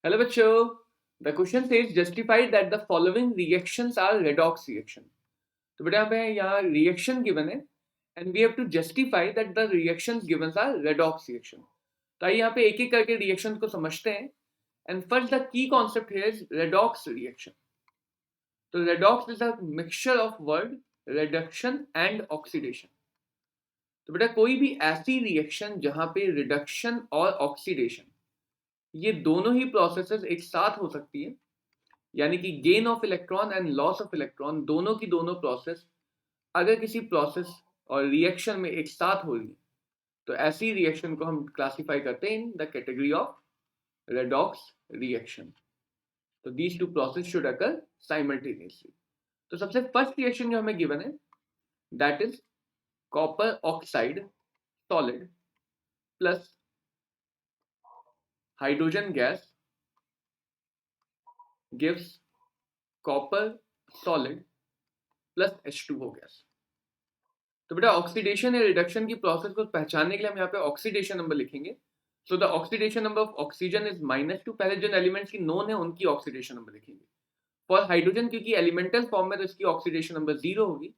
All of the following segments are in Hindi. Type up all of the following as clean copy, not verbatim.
Hello बच्चों, the question says justify that the following reactions are redox reaction. तो बेटा यहाँ reaction given है and we have to justify that the reactions given are redox reaction. तो आइए यहाँ पे एक एक करके reactions को समझते हैं and first the key concept here is redox reaction. तो redox is a mixture of word reduction and oxidation. तो बेटा कोई भी ऐसी रिएक्शन जहाँ पे रिडक्शन और ऑक्सीडेशन ये दोनों ही प्रोसेसेस एक साथ हो सकती है, यानी कि gain of electron and loss of electron दोनों की दोनों प्रोसेस अगर किसी प्रोसेस और रिएक्शन में एक साथ हो रही है तो ऐसी रिएक्शन को हम क्लासिफाई करते हैं in the category of redox reaction. तो these two process should occur simultaneously. तो सबसे फर्स्ट रिएक्शन जो हमें गिवन है that is copper oxide solid plus hydrogen gas gives copper solid plus H2O gas. तो बेटा ऑक्सीडेशन या रिडक्शन की प्रोसेस को पहचानने के लिए हम यहाँ पे ऑक्सीडेशन नंबर लिखेंगे. So the oxidation number of oxygen is -2. पहले जिन एलिमेंट्स की नोन है उनकी ऑक्सीडेशन नंबर लिखेंगे. फॉर हाइड्रोजन क्योंकि एलिमेंटल फॉर्म में तो इसकी ऑक्सीडेशन नंबर 0 होगी.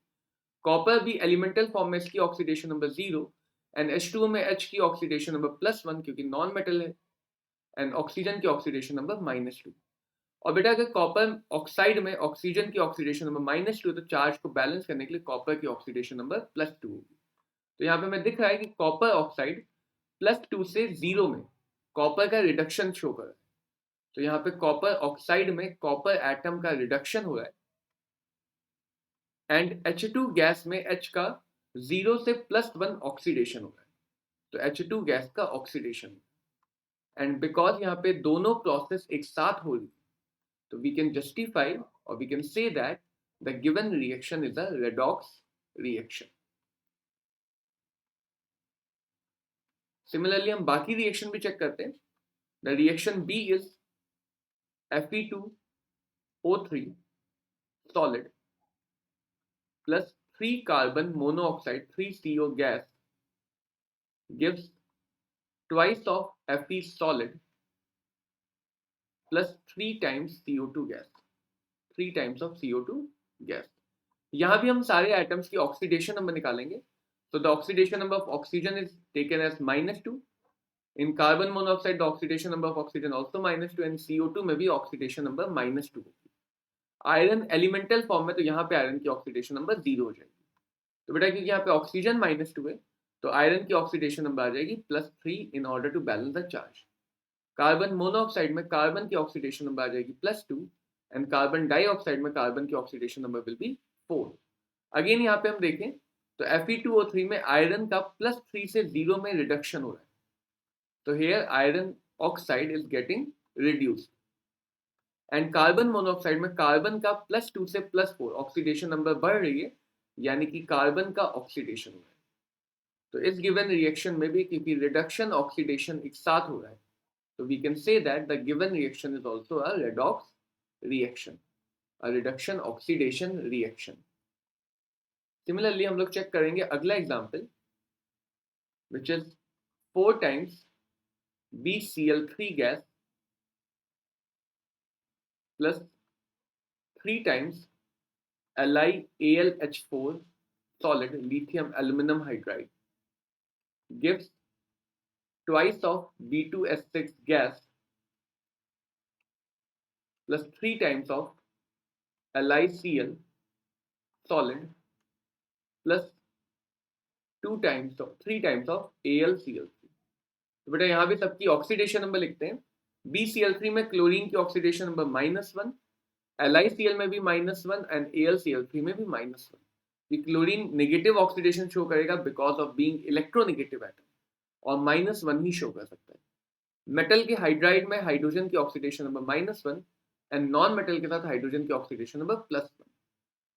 कॉपर भी एलिमेंटल फॉर्म में इसकी ऑक्सीडेशन नंबर 0 एंड H2O में H की ऑक्सीडेशन नंबर +1 क्योंकि नॉन मेटल है एंड ऑक्सीजन की ऑक्सीडेशन नंबर -2. और बेटा अगर कॉपर ऑक्साइड में ऑक्सीजन की ऑक्सीडेशन नंबर -2 तो चार्ज को बैलेंस करने के लिए कॉपर की ऑक्सीडेशन नंबर +2 होगी. तो यहाँ पे मैं दिख रहा है कि कॉपर ऑक्साइड +2 से 0 में कॉपर का रिडक्शन शो कर रहा है. तो यहाँ पे कॉपर ऑक्साइड में कॉपर एटम का रिडक्शन हो रहा है एंड H2 गैस में H का 0 से +1 ऑक्सीडेशन हो रहा है. तो H2 गैस का ऑक्सीडेशन एंड बिकॉज यहाँ पे दोनों प्रोसेस एक साथ हो रही है so we can justify or we can say that the given reaction is a redox reaction. Similarly हम बाकी रिएक्शन भी चेक करते हैं. The reaction B is Fe2O3 solid plus 3 carbon monoxide 3CO gas gives twice of Fe solid plus 3 times CO2 gas. 3 times of CO2 gas. यहाँ भी हम सारे एटम्स की ऑक्सीडेशन नंबर निकालेंगे. So the oxidation number of oxygen is taken as -2. In carbon monoxide, the oxidation number of oxygen also -2 and CO2 में भी oxidation number -2 होगी. आयरन एलिमेंटल फॉर्म में तो यहाँ पे आयरन की ऑक्सीडेशन नंबर 0 हो जाएगी. तो बेटा क्योंकि यहाँ पे ऑक्सीजन -2 है तो आयरन की ऑक्सीडेशन नंबर आ जाएगी +3 in order to balance the charge. Carbon monoxide में कार्बन की ऑक्सीडेशन नंबर आ जाएगी +2 एंड कार्बन डाइऑक्साइड में कार्बन की oxidation number will be 4. Again यहाँ पे हम देखें तो Fe2O3 में आयरन का +3 से 0 में रिडक्शन हो रहा है. तो here iron oxide is getting reduced and carbon monoxide में कार्बन का +2 से +4 ऑक्सीडेशन नंबर बढ़ रही है, यानी कि कार्बन का ऑक्सीडेशन हो रहा है. तो इस गिवन रिएक्शन में भी क्योंकि रिडक्शन ऑक्सीडेशन एक साथ हो रहा है तो we can say that the given reaction is also a redox reaction, a reduction oxidation reaction. Similarly हम लोग चेक करेंगे अगला example which is 4 times BCl3 gas plus 3 times LiAlH4 solid lithium aluminum hydride gives twice of B2S6 gas plus 3 times of LiCl solid plus 3 times of AlCl3. तो बेटा यहाँ भी सबकी ऑक्सीडेशन नंबर लिखते हैं. BCl3 में क्लोरीन की ऑक्सीडेशन नंबर -1, LiCl में भी -1 एंड AlCl3 में भी -1. ये क्लोरीन नेगेटिव ऑक्सीडेशन शो करेगा because of being electronegative atom और -1 ही शो कर सकता है. मेटल के हाइड्राइड में हाइड्रोजन की oxidation number -1 and non metal के साथ हाइड्रोजन की ऑक्सीडेशन नंबर +1.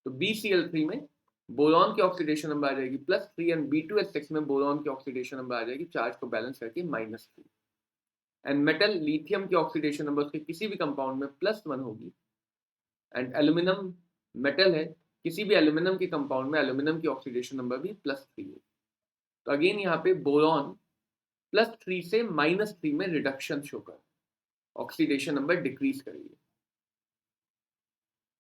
तो BCl3 में बोरॉन की ऑक्सीडेशन नंबर आ जाएगी +3 एंड B2S6 में बोरॉन की ऑक्सीडेशन नंबर आ जाएगी चार्ज को बैलेंस करके -2 एंड मेटल लिथियम की ऑक्सीडेशन नंबर उसके किसी भी कंपाउंड में +1 होगी एंड एल्यूमिनियम मेटल है, किसी भी एल्यूमिनियम के कंपाउंड में एल्यूमिनियम की ऑक्सीडेशन नंबर भी +3 होगी. तो अगेन यहाँ पे बोरॉन +3 से -3 में रिडक्शन शो कर. ऑक्सीडेशन नंबर डिक्रीज करेगी,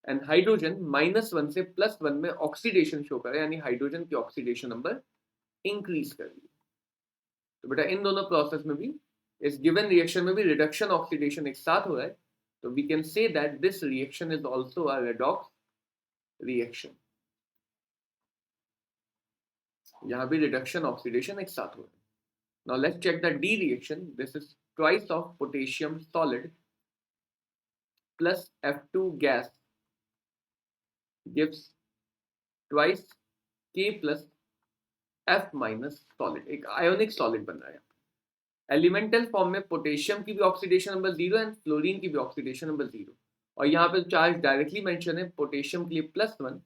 एंड हाइड्रोजन -1 से +1 में ऑक्सीडेशन शो करे, यानी हाइड्रोजन की ऑक्सीडेशन नंबर इंक्रीज करेगी। तो बेटा इन दोनों प्रोसेस में भी, इस गिवन रिएक्शन में भी रिडक्शन ऑक्सीडेशन एक साथ हो रहा है, तो we can say that this reaction is also a redox reaction. यहां भी रिडक्शन ऑक्सीडेशन एक साथ हो रहा है। Now let's check the D reaction. This is twice of potassium solid plus F2 gas gives twice K plus F minus solid, एक आयोनिक सॉलिड बन रहा है। एलिमेंटल फॉर्म में पोटेशियम की भी ऑक्सीडेशन नंबर 0 एंड फ्लोरीन की भी ऑक्सीडेशन नंबर 0, और यहाँ पे चार्ज डायरेक्टली मेंशन है, पोटेशियम के लिए +1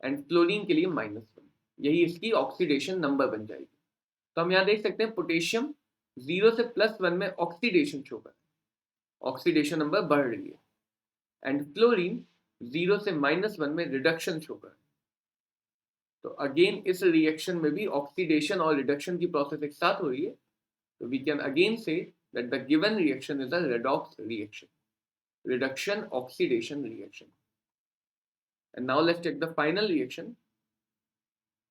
एंड फ्लोरीन के लिए -1, यही इसकी ऑक्सीडेशन नंबर बन जाएगी। तो हम यहाँ देख सकते हैं पोटेशियम 0 से +1 में ऑक्सीडेशन शो कर, ऑक्सीडेशन नंबर बढ़ रही है, एंड फ्लोरीन 0 से -1 में रिडक्शन शो कर। तो अगेन इस रिएक्शन में भी ऑक्सीडेशन और रिडक्शन की प्रोसेस एक साथ हो रही है, तो we can again say that the given reaction is a redox reaction, reduction oxidation reaction. And now let's check the final reaction.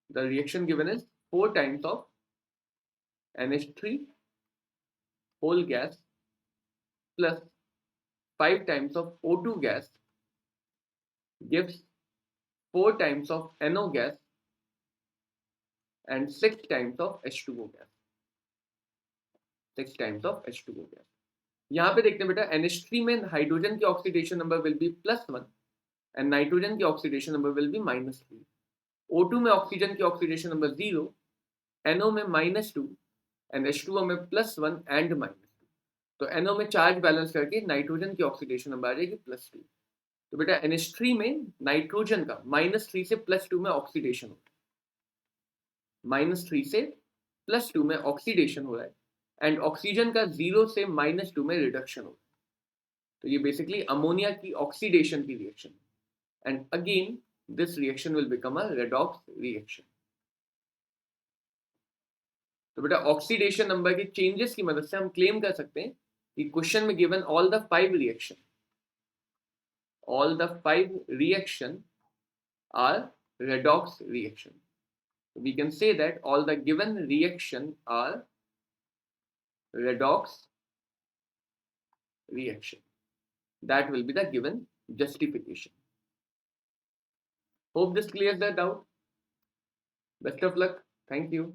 The reaction given is 4 times of NH3 whole gas plus 5 times of O2 gas gives 4 times of NO gas and 6 times of H2O gas. 6 times of H2O gas. यहाँ पे देखते हैं बेटा NH3 में हाइड्रोजन की oxidation number will be +1 and nitrogen की oxidation number will be -3। O2 में ऑक्सीजन की ऑक्सीडेशन नंबर 0, NO में -2 एंड H2O में +1 एंड -2। तो NO में चार्ज बैलेंस करके नाइट्रोजन की ऑक्सीडेशन नंबर आ जाएगी +2। तो बेटा NH3 में नाइट्रोजन का -3 से +2 में ऑक्सीडेशन हो रहा है, -3 से +2 में ऑक्सीडेशन हो रहा है, एंड ऑक्सीजन का 0 से -2 में रिडक्शन हो रहा है। तो ये बेसिकली अमोनिया की ऑक्सीडेशन की रिएक्शन है, and again this reaction will become a redox reaction. तो बेटा ऑक्सीडेशन नंबर के चेंजेस की मदद से हम क्लेम कर सकते हैं कि क्वेश्चन में given all the 5 reaction are redox reaction. We can say that all the given reaction are redox reaction. That will be the given justification. Hope this clears the doubt. Best of luck. Thank you.